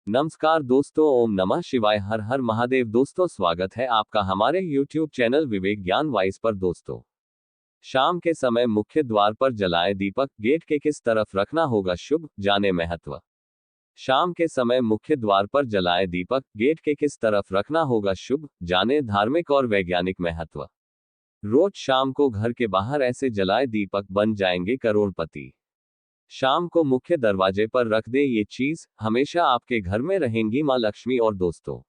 नमस्कार दोस्तों, ओम नमः शिवाय, हर हर महादेव। दोस्तों, स्वागत है आपका हमारे YouTube चैनल विवेक ज्ञान वाइस पर। दोस्तों, शाम के समय मुख्य द्वार पर जलाए दीपक, गेट के किस तरफ रखना होगा शुभ, जाने महत्व। शाम के समय मुख्य द्वार पर जलाए दीपक, गेट के किस तरफ रखना होगा शुभ, जाने धार्मिक और वैज्ञानिक महत्व। रोज शाम को घर के बाहर ऐसे जलाए दीपक बन जाएंगे करोड़पति। शाम को मुख्य दरवाजे पर रख दे ये चीज, हमेशा आपके घर में रहेंगी मां लक्ष्मी। और दोस्तों,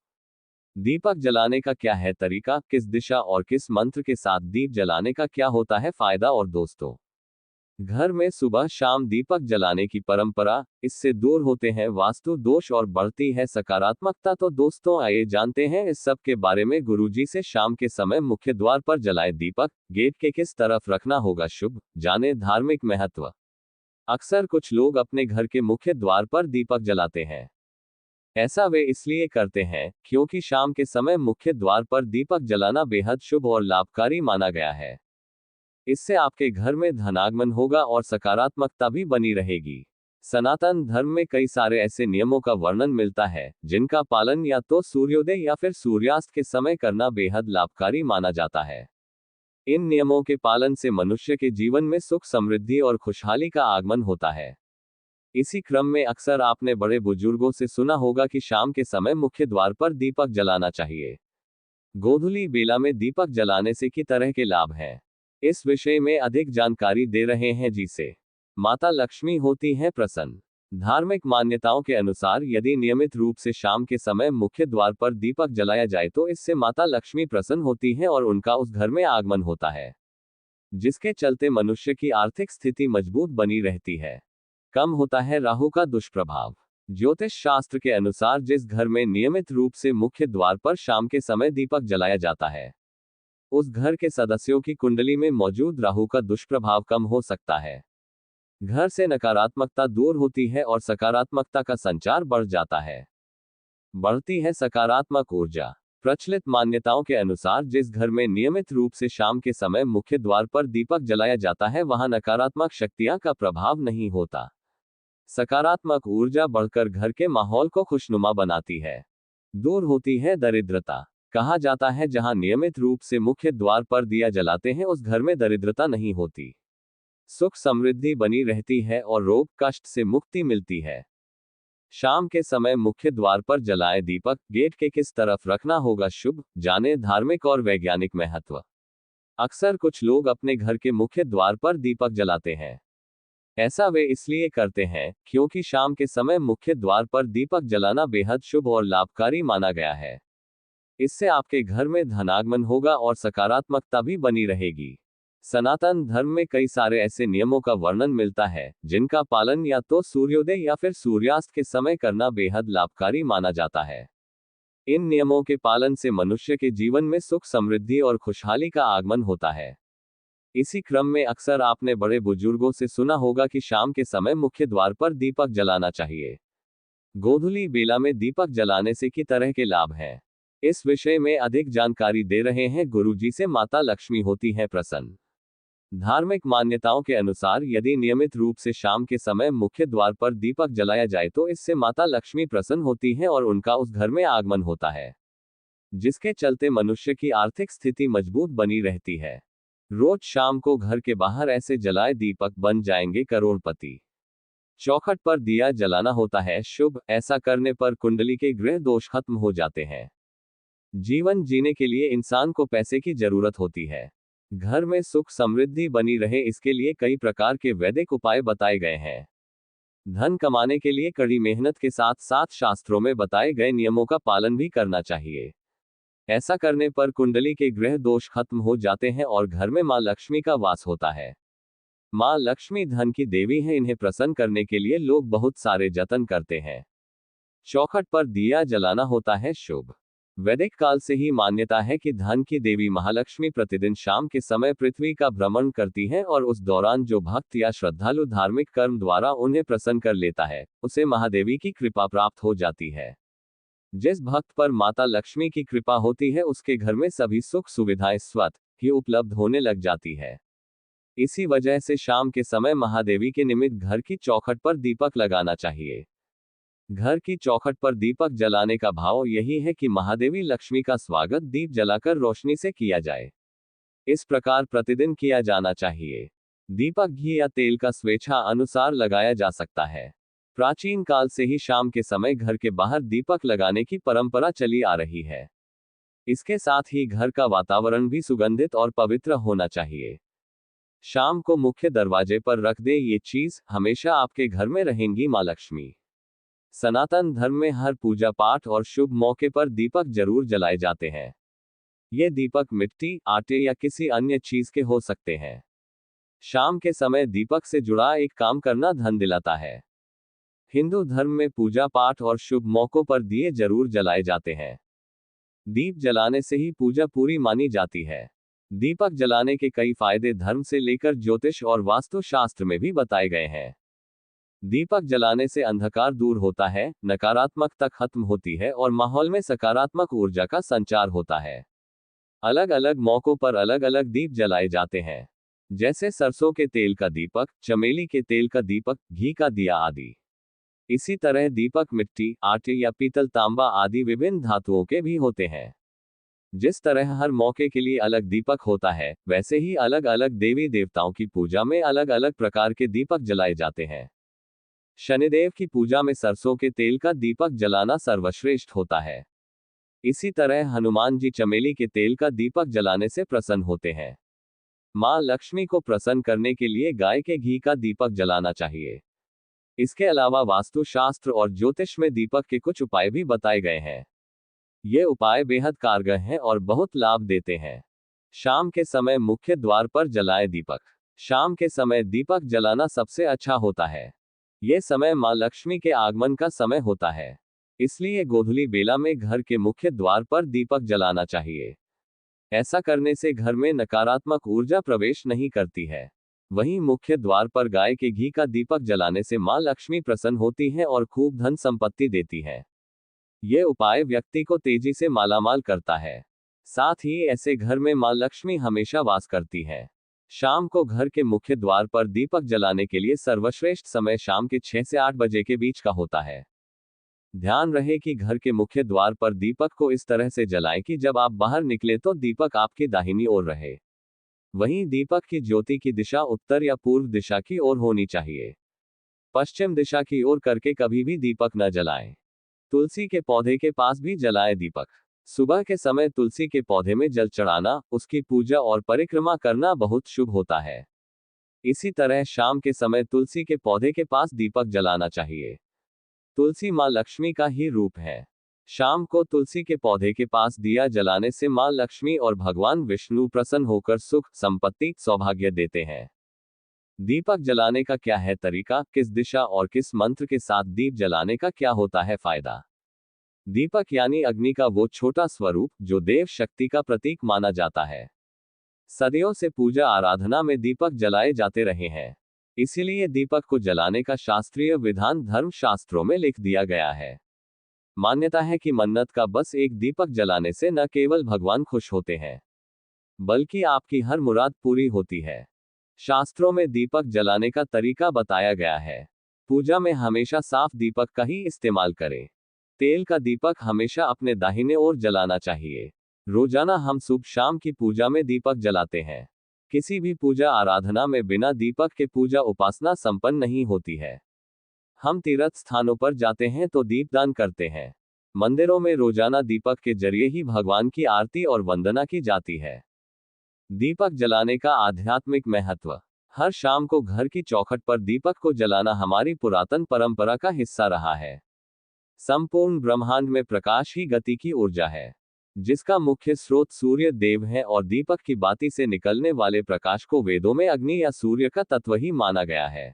दीपक जलाने का क्या है तरीका, किस दिशा और किस मंत्र के साथ दीप जलाने का क्या होता है फायदा। और दोस्तों, घर में सुबह शाम दीपक जलाने की परंपरा, इससे दूर होते हैं वास्तु दोष और बढ़ती है सकारात्मकता। तो दोस्तों, आइए जानते हैं इस सब के बारे में गुरुजी से। शाम के समय मुख्य द्वार पर जलाए दीपक, गेट के किस तरफ रखना होगा शुभ, जाने धार्मिक महत्व। अक्सर कुछ लोग अपने घर के मुख्य द्वार पर दीपक जलाते हैं। ऐसा वे इसलिए करते हैं क्योंकि शाम के समय मुख्य द्वार पर दीपक जलाना बेहद शुभ और लाभकारी माना गया है। इससे आपके घर में धनागमन होगा और सकारात्मकता भी बनी रहेगी। सनातन धर्म में कई सारे ऐसे नियमों का वर्णन मिलता है जिनका पालन या तो सूर्योदय या फिर सूर्यास्त के समय करना बेहद लाभकारी माना जाता है। इन नियमों के पालन से मनुष्य के जीवन में सुख, समृद्धि और खुशहाली का आगमन होता है। इसी क्रम में अक्सर आपने बड़े बुजुर्गों से सुना होगा कि शाम के समय मुख्य द्वार पर दीपक जलाना चाहिए। गोधूली बेला में दीपक जलाने से किस तरह के लाभ हैं, इस विषय में अधिक जानकारी दे रहे हैं जिसे माता लक्ष्मी होती हैं प्रसन्न। धार्मिक मान्यताओं के अनुसार यदि नियमित रूप से शाम के समय मुख्य द्वार पर दीपक जलाया जाए तो इससे माता लक्ष्मी प्रसन्न होती हैं और उनका उस घर में आगमन होता है, जिसके चलते मनुष्य की आर्थिक स्थिति मजबूत बनी रहती है। कम होता है राहु का दुष्प्रभाव। ज्योतिष शास्त्र के अनुसार जिस घर में नियमित रूप से मुख्य द्वार पर शाम के समय दीपक जलाया जाता है, उस घर के सदस्यों की कुंडली में मौजूद राहु का दुष्प्रभाव कम हो सकता है। घर से नकारात्मकता दूर होती है और सकारात्मकता का संचार बढ़ जाता है। बढ़ती है सकारात्मक ऊर्जा। प्रचलित मान्यताओं के अनुसार जिस घर में नियमित रूप से शाम के समय मुख्य द्वार पर दीपक जलाया जाता है वहां नकारात्मक शक्तियां का प्रभाव नहीं होता। सकारात्मक ऊर्जा बढ़कर घर के माहौल को खुशनुमा बनाती है। दूर होती है दरिद्रता। कहा जाता है जहां नियमित रूप से मुख्य द्वार पर दिया जलाते हैं उस घर में दरिद्रता नहीं होती, सुख समृद्धि बनी रहती है और रोग कष्ट से मुक्ति मिलती है। शाम के समय मुख्य द्वार पर जलाए दीपक, गेट के किस तरफ रखना होगा शुभ, जाने धार्मिक और वैज्ञानिक महत्व। अक्सर कुछ लोग अपने घर के मुख्य द्वार पर दीपक जलाते हैं। ऐसा वे इसलिए करते हैं क्योंकि शाम के समय मुख्य द्वार पर दीपक जलाना बेहद शुभ और लाभकारी माना गया है। इससे आपके घर में धनागमन होगा और सकारात्मकता भी बनी रहेगी। सनातन धर्म में कई सारे ऐसे नियमों का वर्णन मिलता है जिनका पालन या तो सूर्योदय या फिर सूर्यास्त के समय करना बेहद लाभकारी माना जाता है। इन नियमों के पालन से मनुष्य के जीवन में सुख, समृद्धि और खुशहाली का आगमन होता है। इसी क्रम में अक्सर आपने बड़े बुजुर्गों से सुना होगा कि शाम के समय मुख्य द्वार पर दीपक जलाना चाहिए। गोधूली बेला में दीपक जलाने से किस तरह के लाभ हैं, इस विषय में अधिक जानकारी दे रहे हैं गुरुजी से। माता लक्ष्मी होती है प्रसन्न। धार्मिक मान्यताओं के अनुसार यदि नियमित रूप से शाम के समय मुख्य द्वार पर दीपक जलाया जाए तो इससे माता लक्ष्मी प्रसन्न होती हैं और उनका उस घर में आगमन होता है, जिसके चलते मनुष्य की आर्थिक स्थिति मजबूत बनी रहती है। रोज शाम को घर के बाहर ऐसे जलाए दीपक बन जाएंगे करोड़पति। चौखट पर दिया जलाना होता है शुभ। ऐसा करने पर कुंडली के ग्रह दोष खत्म हो जाते हैं। जीवन जीने के लिए इंसान को पैसे की जरूरत होती है। घर में सुख समृद्धि बनी रहे इसके लिए कई प्रकार के वैदिक उपाय बताए गए हैं। धन कमाने के लिए कड़ी मेहनत के साथ साथ शास्त्रों में बताए गए नियमों का पालन भी करना चाहिए। ऐसा करने पर कुंडली के ग्रह दोष खत्म हो जाते हैं और घर में मां लक्ष्मी का वास होता है। मां लक्ष्मी धन की देवी है, इन्हें प्रसन्न करने के लिए लोग बहुत सारे जतन करते हैं। चौखट पर दिया जलाना होता है शुभ। वैदिक काल से ही मान्यता है कि धन की देवी महालक्ष्मी प्रतिदिन शाम के समय पृथ्वी का भ्रमण करती हैं और उस दौरान जो भक्त या श्रद्धालु धार्मिक कर्म द्वारा उन्हें प्रसन्न कर लेता है उसे महादेवी की कृपा प्राप्त हो जाती है। जिस भक्त पर माता लक्ष्मी की कृपा होती है उसके घर में सभी सुख सुविधाएं स्वतः ही उपलब्ध होने लग जाती है। इसी वजह से शाम के समय महादेवी के निमित्त घर की चौखट पर दीपक लगाना चाहिए। घर की चौखट पर दीपक जलाने का भाव यही है कि महादेवी लक्ष्मी का स्वागत दीप जलाकर रोशनी से किया जाए। इस प्रकार प्रतिदिन किया जाना चाहिए। दीपक घी या तेल का स्वेच्छा अनुसार लगाया जा सकता है। प्राचीन काल से ही शाम के समय घर के बाहर दीपक लगाने की परंपरा चली आ रही है। इसके साथ ही घर का वातावरण भी सुगंधित और पवित्र होना चाहिए। शाम को मुख्य दरवाजे पर रख दे ये चीज, हमेशा आपके घर में रहेंगी मां लक्ष्मी। सनातन धर्म में हर पूजा पाठ और शुभ मौके पर दीपक जरूर जलाए जाते हैं। ये दीपक मिट्टी, आटे या किसी अन्य चीज के हो सकते हैं। शाम के समय दीपक से जुड़ा एक काम करना धन दिलाता है। हिंदू धर्म में पूजा पाठ और शुभ मौकों पर दिए जरूर जलाए जाते हैं। दीप जलाने से ही पूजा पूरी मानी जाती है। दीपक जलाने के कई फायदे धर्म से लेकर ज्योतिष और वास्तु शास्त्र में भी बताए गए हैं। दीपक जलाने से अंधकार दूर होता है, नकारात्मकता खत्म होती है और माहौल में सकारात्मक ऊर्जा का संचार होता है। अलग अलग मौकों पर अलग अलग दीप जलाए जाते हैं, जैसे सरसों के तेल का दीपक, चमेली के तेल का दीपक, घी का दिया आदि। इसी तरह दीपक मिट्टी, आटे या पीतल, तांबा आदि विभिन्न धातुओं के भी होते हैं। जिस तरह हर मौके के लिए अलग दीपक होता है, वैसे ही अलग अलग देवी देवताओं की पूजा में अलग अलग प्रकार के दीपक जलाए जाते हैं। शनिदेव की पूजा में सरसों के तेल का दीपक जलाना सर्वश्रेष्ठ होता है। इसी तरह हनुमान जी चमेली के तेल का दीपक जलाने से प्रसन्न होते हैं। मां लक्ष्मी को प्रसन्न करने के लिए गाय के घी का दीपक जलाना चाहिए। इसके अलावा वास्तु शास्त्र और ज्योतिष में दीपक के कुछ उपाय भी बताए गए हैं। ये उपाय बेहद कारगर हैं और बहुत लाभ देते हैं। शाम के समय मुख्य द्वार पर जलाए दीपक। शाम के समय दीपक जलाना सबसे अच्छा होता है। ये समय मां लक्ष्मी के आगमन का समय होता है। इसलिए गोधूली बेला में घर के मुख्य द्वार पर दीपक जलाना चाहिए। ऐसा करने से घर में नकारात्मक ऊर्जा प्रवेश नहीं करती है। वहीं मुख्य द्वार पर गाय के घी का दीपक जलाने से मां लक्ष्मी प्रसन्न होती हैं और खूब धन संपत्ति देती है। ये उपाय व्यक्ति को तेजी से मालामाल करता है। साथ ही ऐसे घर में मां लक्ष्मी हमेशा वास करती है। शाम को घर के मुख्य द्वार पर दीपक जलाने के लिए सर्वश्रेष्ठ समय शाम के 6 से 8 बजे के बीच का होता है। ध्यान रहे कि घर के मुख्य द्वार पर दीपक को इस तरह से जलाएं कि जब आप बाहर निकले तो दीपक आपकी दाहिनी ओर रहे। वहीं दीपक की ज्योति की दिशा उत्तर या पूर्व दिशा की ओर होनी चाहिए। पश्चिम दिशा की ओर करके कभी भी दीपक न जलाएं। तुलसी के पौधे के पास भी जलाएं दीपक। सुबह के समय तुलसी के पौधे में जल चढ़ाना, उसकी पूजा और परिक्रमा करना बहुत शुभ होता है। इसी तरह शाम के समय तुलसी के पौधे के पास दीपक जलाना चाहिए। तुलसी मां लक्ष्मी का ही रूप है। शाम को तुलसी के पौधे के पास दिया जलाने से मां लक्ष्मी और भगवान विष्णु प्रसन्न होकर सुख, संपत्ति, सौभाग्य देते हैं। दीपक जलाने का क्या है तरीका, किस दिशा और किस मंत्र के साथ दीप जलाने का क्या होता है फायदा। दीपक यानी अग्नि का वो छोटा स्वरूप जो देव शक्ति का प्रतीक माना जाता है। सदियों से पूजा आराधना में दीपक जलाए जाते रहे हैं। इसीलिए दीपक को जलाने का शास्त्रीय विधान धर्म शास्त्रों में लिख दिया गया है। मान्यता है कि मन्नत का बस एक दीपक जलाने से न केवल भगवान खुश होते हैं, बल्कि आपकी हर मुराद पूरी होती है। शास्त्रों में दीपक जलाने का तरीका बताया गया है। पूजा में हमेशा साफ दीपक का ही इस्तेमाल करें। तेल का दीपक हमेशा अपने दाहिने ओर जलाना चाहिए। रोजाना हम सुबह शाम की पूजा में दीपक जलाते हैं। किसी भी पूजा आराधना में बिना दीपक के पूजा उपासना संपन्न नहीं होती है। हम तीर्थ स्थानों पर जाते हैं तो दीपदान करते हैं। मंदिरों में रोजाना दीपक के जरिए ही भगवान की आरती और वंदना की जाती है। दीपक जलाने का आध्यात्मिक महत्व। हर शाम को घर की चौखट पर दीपक को जलाना हमारी पुरातन परंपरा का हिस्सा रहा है। संपूर्ण ब्रह्मांड में प्रकाश ही गति की ऊर्जा है, जिसका मुख्य स्रोत सूर्य देव है और दीपक की बाती से निकलने वाले प्रकाश को वेदों में अग्नि या सूर्य का तत्व ही माना गया है।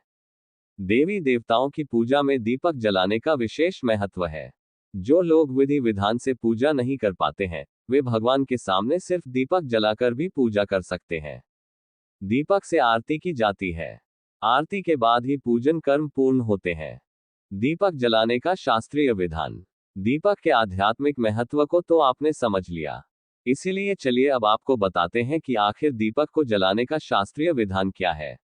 देवी देवताओं की पूजा में दीपक जलाने का विशेष महत्व है। जो लोग विधि विधान से पूजा नहीं कर पाते हैं, वे भगवान के सामने सिर्फ दीपक जलाकर भी पूजा कर सकते हैं। दीपक से आरती की जाती है। आरती के बाद ही पूजन कर्म पूर्ण होते हैं। दीपक जलाने का शास्त्रीय विधान। दीपक के आध्यात्मिक महत्व को तो आपने समझ लिया। इसीलिए चलिए अब आपको बताते हैं कि आखिर दीपक को जलाने का शास्त्रीय विधान क्या है।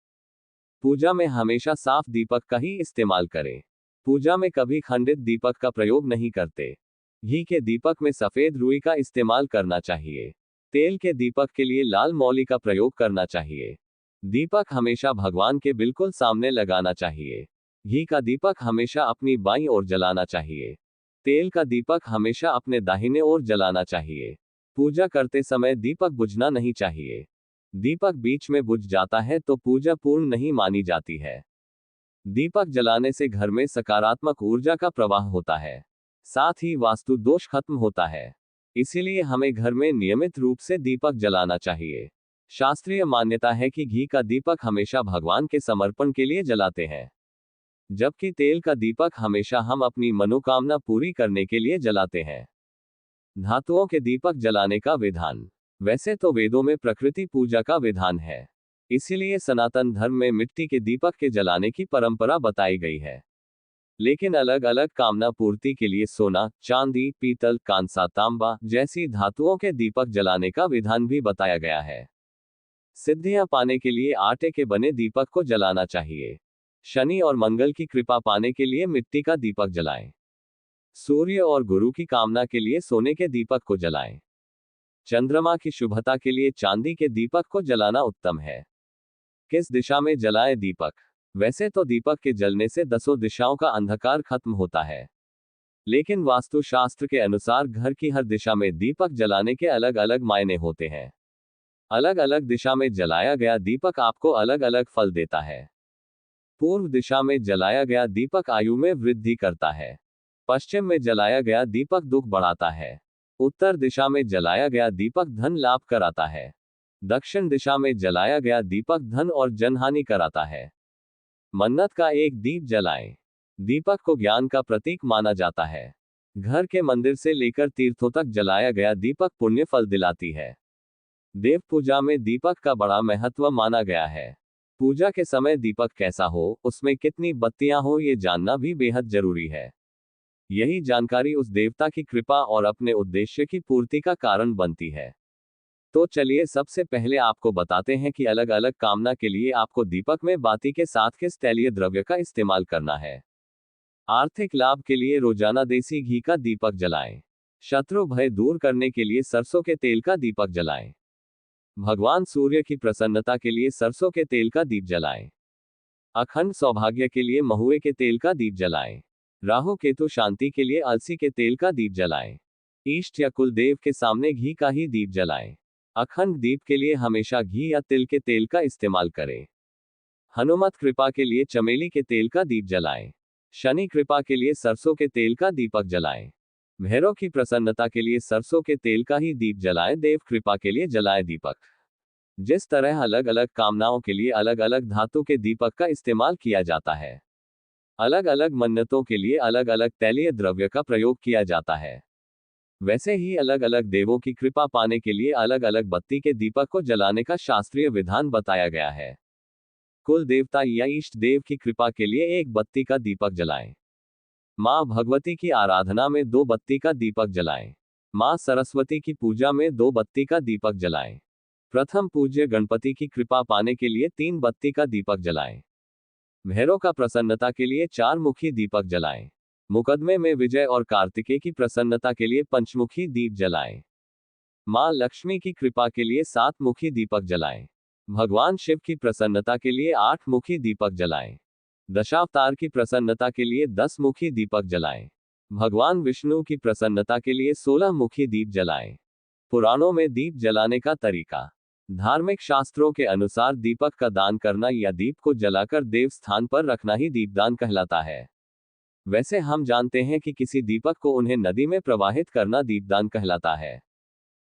पूजा में हमेशा साफ दीपक का ही इस्तेमाल करें। पूजा में कभी खंडित दीपक का प्रयोग नहीं करते। घी के दीपक में सफेद रुई का इस्तेमाल करना चाहिए। तेल के दीपक के लिए लाल मौली का प्रयोग करना चाहिए। दीपक हमेशा भगवान के बिल्कुल सामने लगाना चाहिए। घी का दीपक हमेशा अपनी बाईं ओर जलाना चाहिए। तेल का दीपक हमेशा अपने दाहिने ओर जलाना चाहिए। पूजा करते समय दीपक बुझना नहीं चाहिए। दीपक बीच में बुझ जाता है तो पूजा पूर्ण नहीं मानी जाती है। दीपक जलाने से घर में सकारात्मक ऊर्जा का प्रवाह होता है, साथ ही वास्तु दोष खत्म होता है। इसीलिए हमें घर में नियमित रूप से दीपक जलाना चाहिए। शास्त्रीय मान्यता है कि घी का दीपक हमेशा भगवान के समर्पण के लिए जलाते हैं, जबकि तेल का दीपक हमेशा हम अपनी मनोकामना पूरी करने के लिए जलाते हैं। धातुओं के दीपक जलाने का विधान। वैसे तो वेदों में प्रकृति पूजा का विधान है, इसीलिए सनातन धर्म में मिट्टी के दीपक के जलाने की परंपरा बताई गई है। लेकिन अलग अलग कामना पूर्ति के लिए सोना, चांदी, पीतल, कांसा, तांबा जैसी धातुओं के दीपक जलाने का विधान भी बताया गया है। सिद्धियां पाने के लिए आटे के बने दीपक को जलाना चाहिए। शनि और मंगल की कृपा पाने के लिए मिट्टी का दीपक जलाएं। सूर्य और गुरु की कामना के लिए सोने के दीपक को जलाएं। चंद्रमा की शुभता के लिए चांदी के दीपक को जलाना उत्तम है। किस दिशा में जलाएं दीपक? वैसे तो दीपक के जलने से 10 दिशाओं का अंधकार खत्म होता है, लेकिन वास्तु शास्त्र के अनुसार घर की हर दिशा में दीपक जलाने के अलग अलग मायने होते हैं। अलग अलग दिशा में जलाया गया दीपक आपको अलग अलग फल देता है। पूर्व दिशा में जलाया गया दीपक आयु में वृद्धि करता है। पश्चिम में जलाया गया दीपक दुख बढ़ाता है। उत्तर दिशा में जलाया गया दीपक धन लाभ कराता है। दक्षिण दिशा में जलाया गया दीपक धन और जनहानि कराता है। मन्नत का एक दीप जलाएं। दीपक को ज्ञान का प्रतीक माना जाता है। घर के मंदिर से लेकर तीर्थों तक जलाया गया दीपक पुण्य फल दिलाती है। देव पूजा में दीपक का बड़ा महत्व माना गया है। पूजा के समय दीपक कैसा हो, उसमें कितनी बत्तियां हो, ये जानना भी बेहद जरूरी है। यही जानकारी उस देवता की कृपा और अपने उद्देश्य की पूर्ति का कारण बनती है। तो चलिए सबसे पहले आपको बताते हैं कि अलग अलग कामना के लिए आपको दीपक में बाती के साथ किस तैलीय द्रव्य का इस्तेमाल करना है। आर्थिक लाभ के लिए रोजाना देसी घी का दीपक जलाएं। शत्रु भय दूर करने के लिए सरसों के तेल का दीपक जलाएं। भगवान सूर्य की प्रसन्नता के लिए सरसों के तेल का दीप जलाएं। अखंड सौभाग्य के लिए महुए के तेल का दीप जलाएं। राहु केतु शांति के लिए अलसी के तेल का दीप जलाएं। इष्ट या कुल देव के सामने घी का ही दीप जलाएं। अखंड दीप के लिए हमेशा घी या तिल के तेल का इस्तेमाल करें। हनुमत कृपा के लिए चमेली के तेल का दीप जलाएं। शनि कृपा के लिए सरसों के तेल का दीपक जलाएं। भैरव की प्रसन्नता के लिए सरसों के तेल का ही दीप जलाएं। देव कृपा के लिए जलाएं दीपक। जिस तरह अलग अलग कामनाओं के लिए अलग अलग धातु के दीपक का इस्तेमाल किया जाता है, अलग अलग मन्नतों के लिए अलग अलग तैलीय द्रव्य का प्रयोग किया जाता है, वैसे ही अलग अलग देवों की कृपा पाने के लिए अलग अलग बत्ती के दीपक को जलाने का शास्त्रीय विधान बताया गया है। कुल देवता या इष्ट देव की कृपा के लिए एक बत्ती का दीपक जलाएं। मां भगवती की आराधना में 2 बत्ती का दीपक जलाएं। मां सरस्वती की पूजा में 2 बत्ती का दीपक जलाएं। प्रथम पूज्य गणपति की कृपा पाने के लिए 3 बत्ती का दीपक जलाएं। भैरव का प्रसन्नता के लिए 4 मुखी दीपक जलाएं। मुकदमे में विजय और कार्तिकेय की प्रसन्नता के लिए पंचमुखी दीप जलाएं। मां लक्ष्मी की कृपा के लिए 7 मुखी दीपक जलाएं। भगवान शिव की प्रसन्नता के लिए 8 मुखी दीपक जलाएं। दशावतार की प्रसन्नता के लिए 10 मुखी दीपक जलाएं। भगवान विष्णु की प्रसन्नता के लिए 16 मुखी दीप जलाएं। पुराणों में दीप जलाने का तरीका। धार्मिक शास्त्रों के अनुसार दीपक का दान करना या दीप को जलाकर देव स्थान पर रखना ही दीपदान कहलाता है। वैसे हम जानते हैं कि किसी दीपक को उन्हें नदी में प्रवाहित करना दीपदान कहलाता है।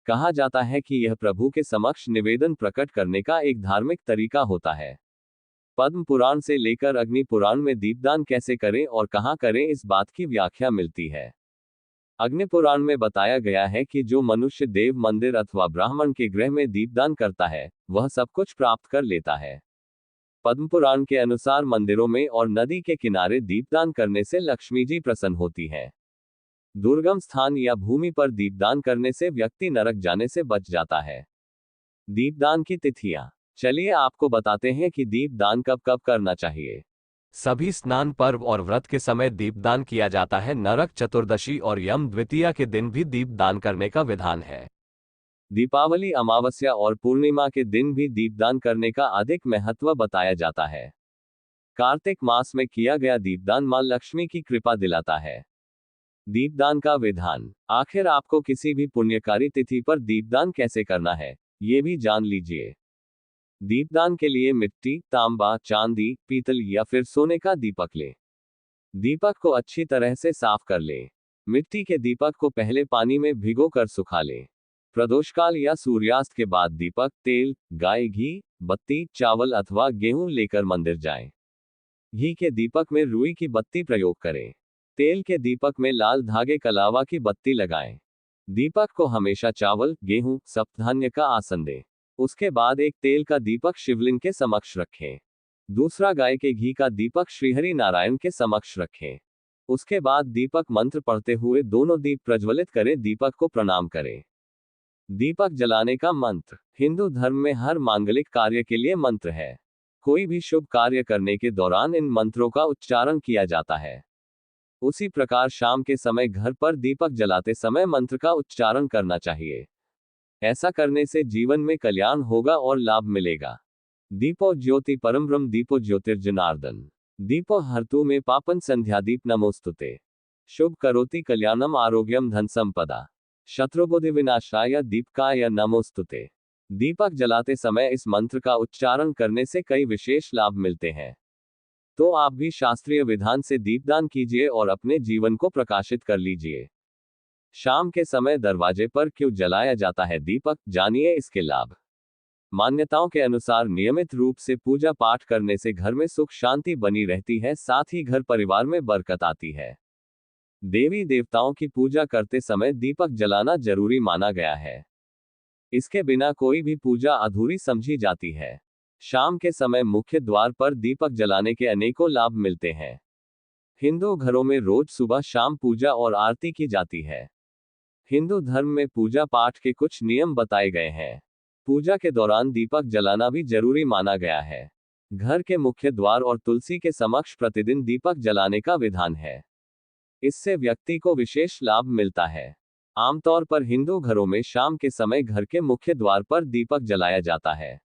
कहा जाता है कि यह प्रभु के समक्ष निवेदन प्रकट करने का एक धार्मिक तरीका होता है। पद्म पुराण से लेकर अग्नि पुराण में दीपदान कैसे करें और कहां करें, इस बात की व्याख्या मिलती है। अग्नि पुराण में बताया गया है कि जो मनुष्य देव मंदिर अथवा ब्राह्मण के गृह में दीपदान करता है, वह सब कुछ प्राप्त कर लेता है। पद्म पुराण के अनुसार मंदिरों में और नदी के किनारे दीपदान करने से लक्ष्मी जी प्रसन्न होती हैं। दुर्गम स्थान या भूमि पर दीपदान करने से व्यक्ति नरक जाने से बच जाता है। दीपदान की तिथियां। चलिए आपको बताते हैं कि दीपदान कब कब करना चाहिए। सभी स्नान पर्व और व्रत के समय दीपदान किया जाता है। नरक चतुर्दशी और यम द्वितीया के दिन भी दीपदान करने का विधान है। दीपावली, अमावस्या और पूर्णिमा के दिन भी दीपदान करने का अधिक महत्व बताया जाता है। कार्तिक मास में किया गया दीपदान मां लक्ष्मी की कृपा दिलाता है। दीपदान का विधान। आखिर आपको किसी भी पुण्यकारी तिथि पर दीपदान कैसे करना है, ये भी जान लीजिए। दीपदान के लिए मिट्टी, तांबा, चांदी, पीतल या फिर सोने का दीपक लें। दीपक को अच्छी तरह से साफ कर लें। मिट्टी के दीपक को पहले पानी में भिगो कर सुखा लें। प्रदोषकाल या सूर्यास्त के बाद दीपक, तेल, गाय घी, बत्ती, चावल अथवा गेहूं लेकर मंदिर जाएं। घी के दीपक में रुई की बत्ती प्रयोग करें। तेल के दीपक में लाल धागे कलावा की बत्ती लगाएं। दीपक को हमेशा चावल, गेहूं, सप्तधान्य का आसन दें। उसके बाद एक तेल का दीपक शिवलिंग के समक्ष रखें। दूसरा गाय के घी का दीपक श्रीहरि नारायण के समक्ष रखें। उसके बाद दीपक मंत्र पढ़ते हुए दोनों दीप प्रज्वलित करें। दीपक को प्रणाम करें। दीपक जलाने का मंत्र। हिंदू धर्म में हर मांगलिक कार्य के लिए मंत्र है। कोई भी शुभ कार्य करने के दौरान इन मंत्रों का उच्चारण किया जाता है। उसी प्रकार शाम के समय घर पर दीपक जलाते समय मंत्र का उच्चारण करना चाहिए। ऐसा करने से जीवन में कल्याण होगा और लाभ मिलेगा। दीपो ज्योति परमब्रह्म, दीपो ज्योतिर्जनार्दन, दीपो हर्तु में पापन संध्यादीप नमोस्तुते, शुभ करोति कल्याणम आरोग्यम धन संपदा, शत्रुबुद्धि विनाशाय दीपकाय नमोस्तुते। दीपक जलाते समय इस मंत्र का उच्चारण करने से कई विशेष लाभ मिलते हैं। तो आप भी शास्त्रीय विधान से दीपदान कीजिए और अपने जीवन को प्रकाशित कर लीजिए। शाम के समय दरवाजे पर क्यों जलाया जाता है दीपक, जानिए इसके लाभ। मान्यताओं के अनुसार नियमित रूप से पूजा पाठ करने से घर में सुख शांति बनी रहती है, साथ ही घर परिवार में बरकत आती है। देवी देवताओं की पूजा करते समय दीपक जलाना जरूरी माना गया है। इसके बिना कोई भी पूजा अधूरी समझी जाती है। शाम के समय मुख्य द्वार पर दीपक जलाने के अनेकों लाभ मिलते हैं। हिंदू घरों में रोज सुबह शाम पूजा और आरती की जाती है। हिंदू धर्म में पूजा पाठ के कुछ नियम बताए गए हैं। पूजा के दौरान दीपक जलाना भी जरूरी माना गया है। घर के मुख्य द्वार और तुलसी के समक्ष प्रतिदिन दीपक जलाने का विधान है। इससे व्यक्ति को विशेष लाभ मिलता है। आमतौर पर हिंदू घरों में शाम के समय घर के मुख्य द्वार पर दीपक जलाया जाता है।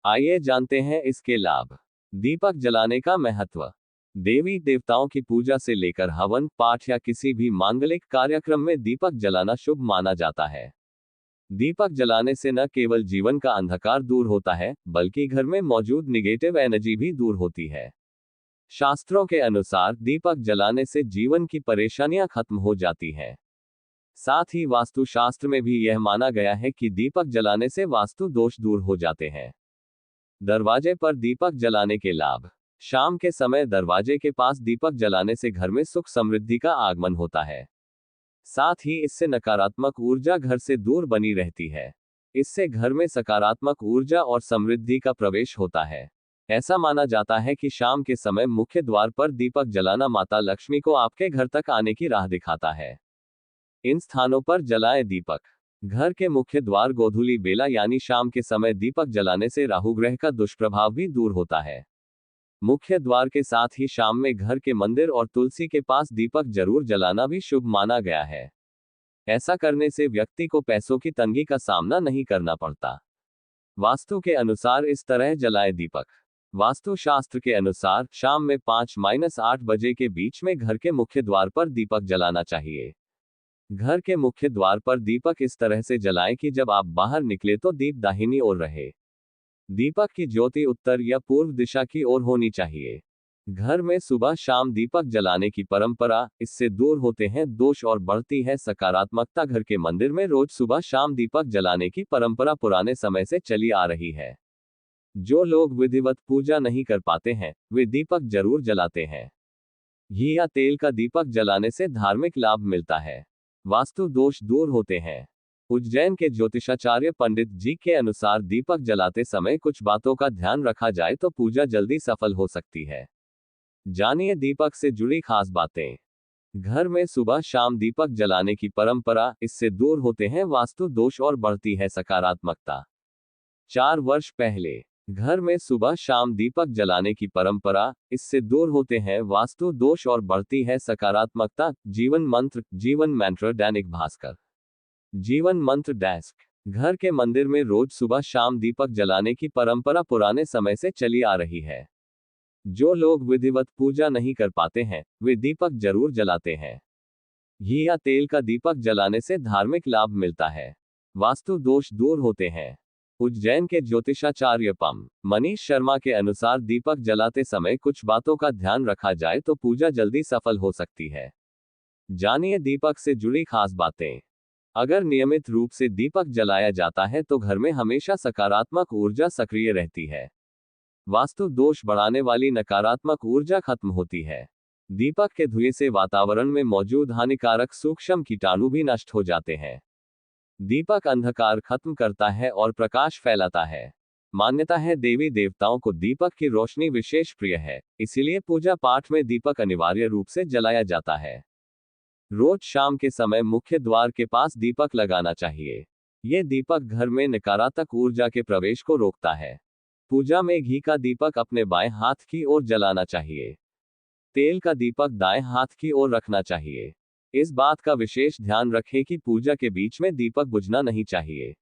आइए जानते हैं इसके लाभ। दीपक जलाने का महत्व। देवी देवताओं की पूजा से लेकर हवन, पाठ या किसी भी मांगलिक कार्यक्रम में दीपक जलाना शुभ माना जाता है। दीपक जलाने से न केवल जीवन का अंधकार दूर होता है, बल्कि घर में मौजूद निगेटिव एनर्जी भी दूर होती है। शास्त्रों के अनुसार दीपक जलाने से जीवन की परेशानियां खत्म हो जाती हैं। साथ ही वास्तुशास्त्र में भी यह माना गया है कि दीपक जलाने से वास्तु दोष दूर हो जाते हैं। दरवाजे पर दीपक जलाने के लाभ। शाम के समय दरवाजे के पास दीपक जलाने से घर में सुख समृद्धि का आगमन होता है। साथ ही इससे नकारात्मक ऊर्जा घर से दूर बनी रहती है। इससे घर में सकारात्मक ऊर्जा और समृद्धि का प्रवेश होता है। ऐसा माना जाता है कि शाम के समय मुख्य द्वार पर दीपक जलाना माता लक्ष्मी को आपके घर तक आने की राह दिखाता है। इन स्थानों पर जलाएं दीपक। घर के मुख्य द्वार गोधूली बेला यानी शाम के समय दीपक जलाने से राहु ग्रह का दुष्प्रभाव भी दूर होता है। मुख्य द्वार के साथ ही शाम में घर के मंदिर और तुलसी के पास दीपक जरूर जलाना भी शुभ माना गया है। ऐसा करने से व्यक्ति को पैसों की तंगी का सामना नहीं करना पड़ता। वास्तु के अनुसार इस तरह जलाएं दीपक। वास्तु शास्त्र के अनुसार शाम में 5-8 बजे के बीच में घर के मुख्य द्वार पर दीपक जलाना चाहिए। घर के मुख्य द्वार पर दीपक इस तरह से जलाएं कि जब आप बाहर निकले तो दीप दाहिनी ओर रहे। दीपक की ज्योति उत्तर या पूर्व दिशा की ओर होनी चाहिए। घर में सुबह शाम दीपक जलाने की परंपरा, इससे दूर होते हैं दोष और बढ़ती है सकारात्मकता। घर के मंदिर में रोज सुबह शाम दीपक जलाने की परंपरा पुराने समय से चली आ रही है। जो लोग विधिवत पूजा नहीं कर पाते हैं, वे दीपक जरूर जलाते हैं। घी या तेल का दीपक जलाने से धार्मिक लाभ मिलता है। वास्तु दोष दूर होते हैं। उज्जैन के ज्योतिषाचार्य पंडित जी के अनुसार दीपक जलाते समय कुछ बातों का ध्यान रखा जाए तो पूजा जल्दी सफल हो सकती है। जानिए दीपक से जुड़ी खास बातें। घर में सुबह शाम दीपक जलाने की परंपरा, इससे दूर होते हैं वास्तु दोष और बढ़ती है सकारात्मकता। 4 वर्ष पहले घर में सुबह शाम दीपक जलाने की परंपरा, इससे दूर होते हैं वास्तु दोष और बढ़ती है सकारात्मकता। जीवन मंत्र दैनिक भास्कर। जीवन मंत्र डेस्क। घर के मंदिर में रोज सुबह शाम दीपक जलाने की परंपरा पुराने समय से चली आ रही है। जो लोग विधिवत पूजा नहीं कर पाते हैं, वे दीपक जरूर जलाते हैं। घी या तेल का दीपक जलाने से धार्मिक लाभ मिलता है, वास्तु दोष दूर होते हैं। उज्जैन के ज्योतिषाचार्य पम मनीष शर्मा के अनुसार दीपक जलाते समय कुछ बातों का ध्यान रखा जाए तो पूजा जल्दी सफल हो सकती है। जानिए दीपक से जुड़ी खास बातें। अगर नियमित रूप से दीपक जलाया जाता है तो घर में हमेशा सकारात्मक ऊर्जा सक्रिय रहती है। वास्तु दोष बढ़ाने वाली नकारात्मक ऊर्जा खत्म होती है। दीपक के धुएं से वातावरण में मौजूद हानिकारक सूक्ष्म कीटाणु भी नष्ट हो जाते हैं। दीपक अंधकार खत्म करता है और प्रकाश फैलाता है। मान्यता है देवी देवताओं को दीपक की रोशनी विशेष प्रिय है, इसीलिए पूजा पाठ में दीपक अनिवार्य रूप से जलाया जाता है। रोज शाम के समय मुख्य द्वार के पास दीपक लगाना चाहिए। यह दीपक घर में नकारात्मक ऊर्जा के प्रवेश को रोकता है। पूजा में घी का दीपक अपने बाएं हाथ की ओर जलाना चाहिए। तेल का दीपक दाएं हाथ की ओर रखना चाहिए। इस बात का विशेष ध्यान रखें कि पूजा के बीच में दीपक बुझना नहीं चाहिए।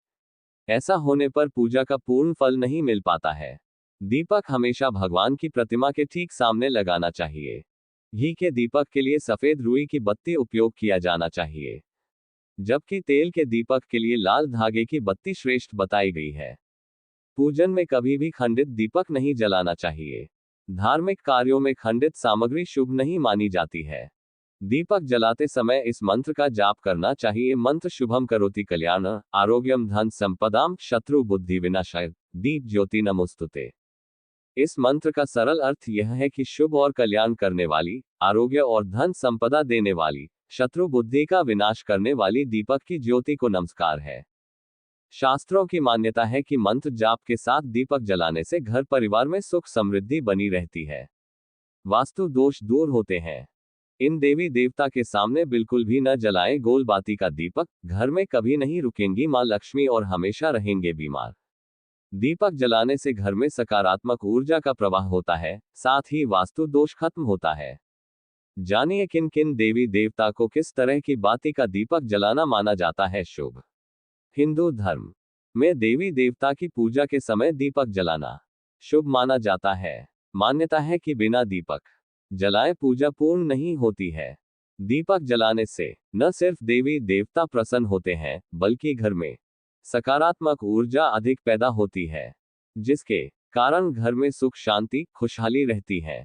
ऐसा होने पर पूजा का पूर्ण फल नहीं मिल पाता है। दीपक हमेशा भगवान की प्रतिमा के ठीक सामने लगाना चाहिए। घी के दीपक के लिए सफेद रुई की बत्ती उपयोग किया जाना चाहिए, जबकि तेल के दीपक के लिए लाल धागे की बत्ती श्रेष्ठ बताई गई है। पूजन में कभी भी खंडित दीपक नहीं जलाना चाहिए। धार्मिक कार्यों में खंडित सामग्री शुभ नहीं मानी जाती है। दीपक जलाते समय इस मंत्र का जाप करना चाहिए। मंत्र शुभम करोति कल्याण आरोग्यम धन संपदाम शत्रु बुद्धि विनाशाय दीप ज्योति नमोस्तुते। इस मंत्र का सरल अर्थ यह है कि शुभ और कल्याण करने वाली, आरोग्य और धन संपदा देने वाली, शत्रु बुद्धि का विनाश करने वाली दीपक की ज्योति को नमस्कार है। शास्त्रों की मान्यता है कि मंत्र जाप के साथ दीपक जलाने से घर परिवार में सुख समृद्धि बनी रहती है। वास्तु दोष दूर होते हैं। इन देवी देवता के सामने बिल्कुल भी न जलाएं गोल बाती का दीपक। घर में कभी नहीं रुकेंगी मां लक्ष्मी और हमेशा रहेंगे बीमार। दीपक जलाने से घर में सकारात्मक ऊर्जा का प्रवाह होता है, साथ ही वास्तु दोष खत्म होता है। जानिए किन किन देवी देवता को किस तरह की बाती का दीपक जलाना माना जाता है शुभ। हिंदू धर्म में देवी देवता की पूजा के समय दीपक जलाना शुभ माना जाता है। मान्यता है कि बिना दीपक जलाए पूजा पूर्ण नहीं होती है। दीपक जलाने से न सिर्फ देवी देवता प्रसन्न होते हैं, बल्कि घर में सकारात्मक ऊर्जा अधिक पैदा होती है, जिसके कारण घर में सुख शांति खुशहाली रहती है।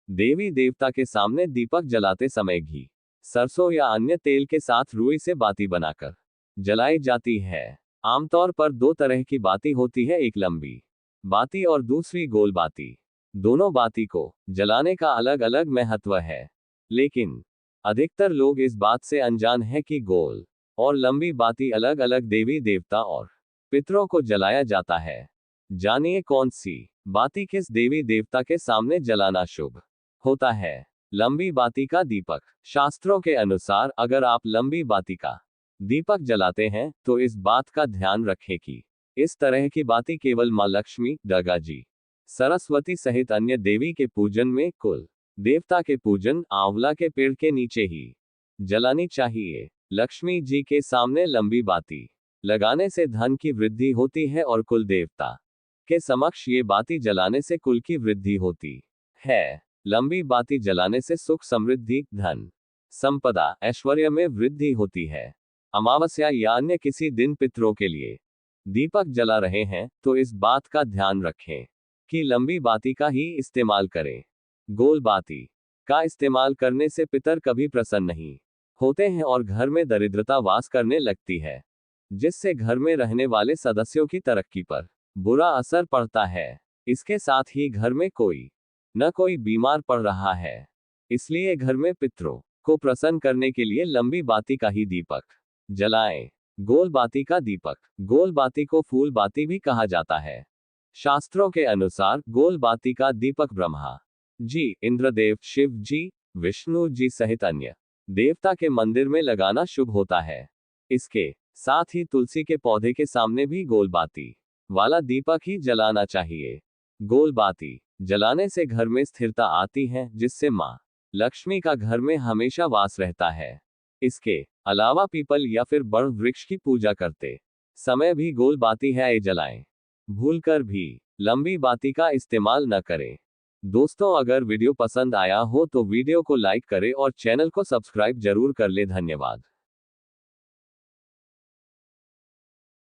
देवी देवता के सामने दीपक जलाते समय घी, सरसों या अन्य तेल के साथ रुई से बाती बनाकर जलाई जाती है। आमतौर पर दो तरह की बाती होती है, एक लंबी बाती और दूसरी गोल बाती। दोनों बाती को जलाने का अलग अलग महत्व है, लेकिन अधिकतर लोग इस बात से अनजान है कि गोल और लंबी बाती अलग अलग देवी देवता और पितरों को जलाया जाता है। जानिए कौन सी बाती किस देवी देवता के सामने जलाना शुभ होता है। लंबी बाती का दीपक। शास्त्रों के अनुसार अगर आप लंबी बाती का दीपक जलाते हैं तो इस बात का ध्यान रखें कि इस तरह की बाती केवल मां लक्ष्मी, दुर्गा जी, सरस्वती सहित अन्य देवी के पूजन में, कुल देवता के पूजन, आंवला के पेड़ के नीचे ही जलानी चाहिए। लक्ष्मी जी के सामने लंबी बाती लगाने से धन की वृद्धि होती है और कुल देवता के समक्ष ये बाती जलाने से कुल की वृद्धि होती है। लंबी बाती जलाने से सुख समृद्धि, धन संपदा, ऐश्वर्य में वृद्धि होती है। अमावस्या या अन्य किसी दिन पितरों के लिए दीपक जला रहे हैं तो इस बात का ध्यान रखें कि लंबी बाती का ही इस्तेमाल करें। गोल बाती का इस्तेमाल करने से पितर कभी प्रसन्न नहीं होते हैं और घर में दरिद्रता वास करने लगती है, जिससे घर में रहने वाले सदस्यों की तरक्की पर बुरा असर पड़ता है। इसके साथ ही घर में कोई न कोई बीमार पड़ रहा है। इसलिए घर में पितरों को प्रसन्न करने के लिए लंबी बाती का ही दीपक जलाएं। गोल बाती का दीपक। गोल बाती को फूल बाती भी कहा जाता है। शास्त्रों के अनुसार गोल बाती का दीपक ब्रह्मा जी, इंद्रदेव, शिव जी, विष्णु जी सहित अन्य देवता के मंदिर में लगाना शुभ होता है। इसके साथ ही तुलसी के पौधे के सामने भी गोल बाती वाला दीपक ही जलाना चाहिए। गोल बाती जलाने से घर में स्थिरता आती है, जिससे माँ लक्ष्मी का घर में हमेशा वास रहता है। इसके अलावा पीपल या फिर बड़ वृक्ष की पूजा करते समय भी गोल बाती है जलाएं। भूलकर भी लंबी बाती का इस्तेमाल न करें। दोस्तों, अगर वीडियो पसंद आया हो तो वीडियो को लाइक करें और चैनल को सब्सक्राइब जरूर कर ले। धन्यवाद।